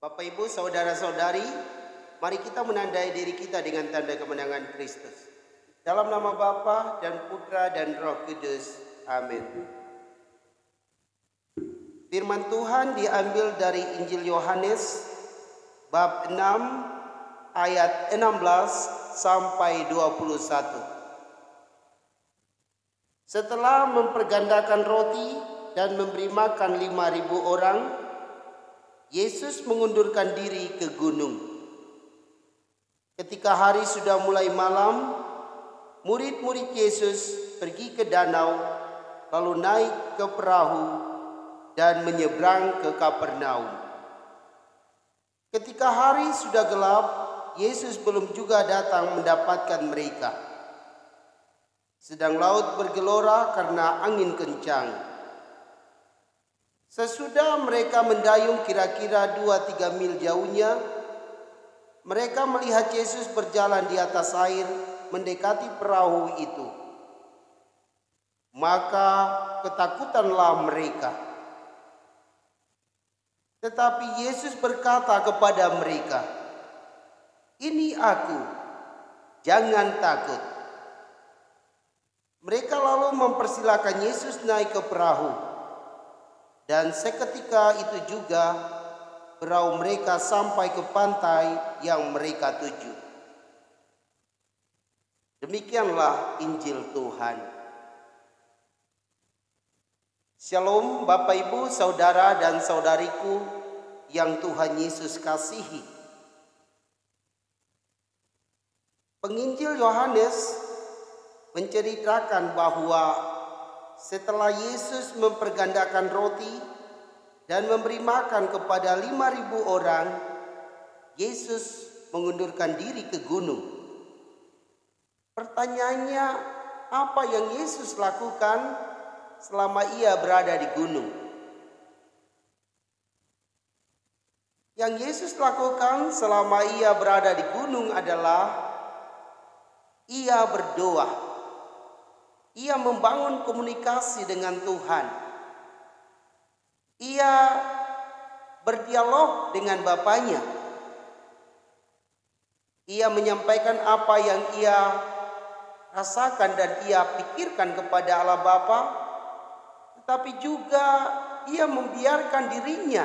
Bapak, Ibu, saudara-saudari, mari kita menandai diri kita dengan tanda kemenangan Kristus. Dalam nama Bapa dan Putra dan Roh Kudus. Amin. Firman Tuhan diambil dari Injil Yohanes bab 6 ayat 16 sampai 21. Setelah mempergandakan roti dan memberi makan 5.000 orang, Yesus mengundurkan diri ke gunung. Ketika hari sudah mulai malam, murid-murid Yesus pergi ke danau, lalu naik ke perahu dan menyeberang ke Kapernaum. Ketika hari sudah gelap, Yesus belum juga datang mendapatkan mereka. Sedang laut bergelora karena angin kencang. Sesudah mereka mendayung kira-kira 2-3 mil jauhnya, mereka melihat Yesus berjalan di atas air mendekati perahu itu. Maka ketakutanlah mereka. Tetapi Yesus berkata kepada mereka, "Ini aku, jangan takut." Mereka lalu mempersilakan Yesus naik ke perahu. Dan seketika itu juga perahu mereka sampai ke pantai yang mereka tuju. Demikianlah Injil Tuhan. Shalom Bapak, Ibu, saudara dan saudariku yang Tuhan Yesus kasihi. Penginjil Yohanes menceritakan bahwa setelah Yesus mempergandakan roti dan memberi makan kepada 5.000 orang, Yesus mengundurkan diri ke gunung. Pertanyaannya, apa yang Yesus lakukan selama ia berada di gunung? Yang Yesus lakukan selama ia berada di gunung adalah ia berdoa. Ia membangun komunikasi dengan Tuhan. Ia berdialog dengan Bapanya. Ia menyampaikan apa yang ia rasakan dan ia pikirkan kepada Allah Bapa, tetapi juga ia membiarkan dirinya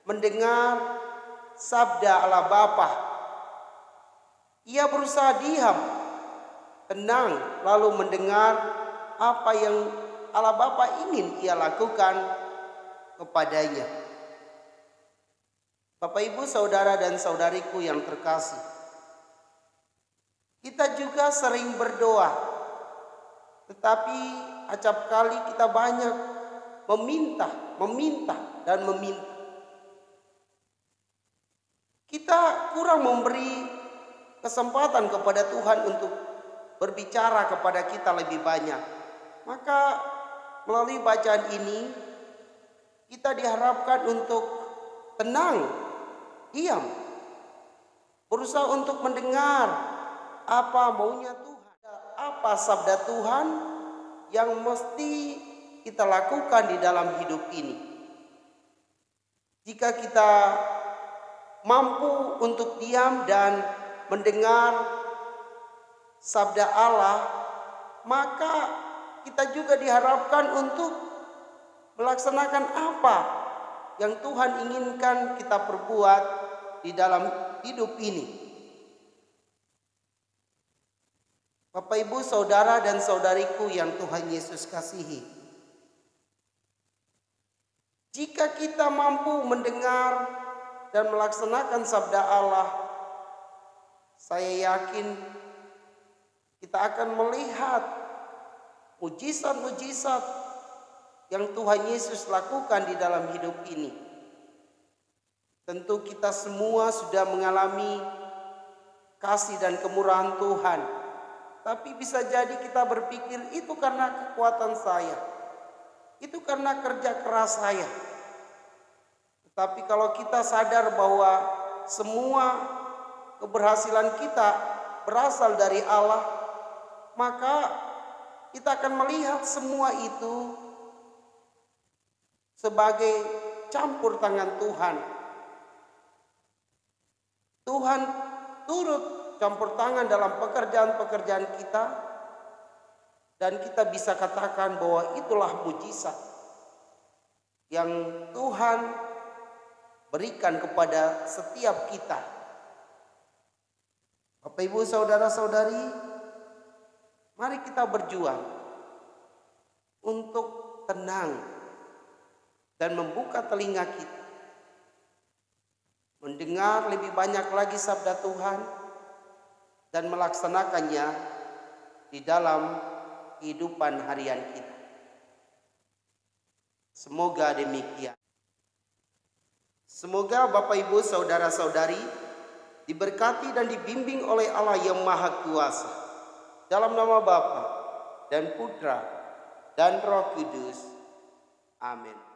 mendengar sabda Allah Bapa. Ia berusaha diam, tenang, lalu mendengar apa yang Allah Bapa ingin ia lakukan kepadanya. Bapak, Ibu, saudara dan saudariku yang terkasih, kita juga sering berdoa, tetapi acap kali kita banyak meminta dan meminta. Kita kurang memberi kesempatan kepada Tuhan untuk berbicara kepada kita lebih banyak. Maka melalui bacaan ini kita diharapkan untuk tenang, diam, berusaha untuk mendengar apa maunya Tuhan, apa sabda Tuhan yang mesti kita lakukan di dalam hidup ini. Jika kita mampu untuk diam dan mendengar sabda Allah, maka kita juga diharapkan untuk melaksanakan apa yang Tuhan inginkan kita perbuat di dalam hidup ini. Bapak, Ibu, saudara dan saudariku yang Tuhan Yesus kasihi, jika kita mampu mendengar dan melaksanakan sabda Allah, saya yakin kita akan melihat mujizat-mujizat yang Tuhan Yesus lakukan di dalam hidup ini. Tentu kita semua sudah mengalami kasih dan kemurahan Tuhan. Tapi bisa jadi kita berpikir itu karena kekuatan saya, itu karena kerja keras saya. Tetapi kalau kita sadar bahwa semua keberhasilan kita berasal dari Allah, maka kita akan melihat semua itu sebagai campur tangan Tuhan Tuhan turut campur tangan dalam pekerjaan-pekerjaan kita, dan kita bisa katakan bahwa itulah mujizat yang Tuhan berikan kepada setiap kita. Bapak, Ibu, saudara-saudari, mari kita berjuang untuk tenang dan membuka telinga kita, mendengar lebih banyak lagi sabda Tuhan dan melaksanakannya di dalam kehidupan harian kita. Semoga demikian. Semoga Bapak, Ibu, saudara-saudari diberkati dan dibimbing oleh Allah yang Maha Kuasa. Dalam nama Bapa dan Putra dan Roh Kudus. Amin.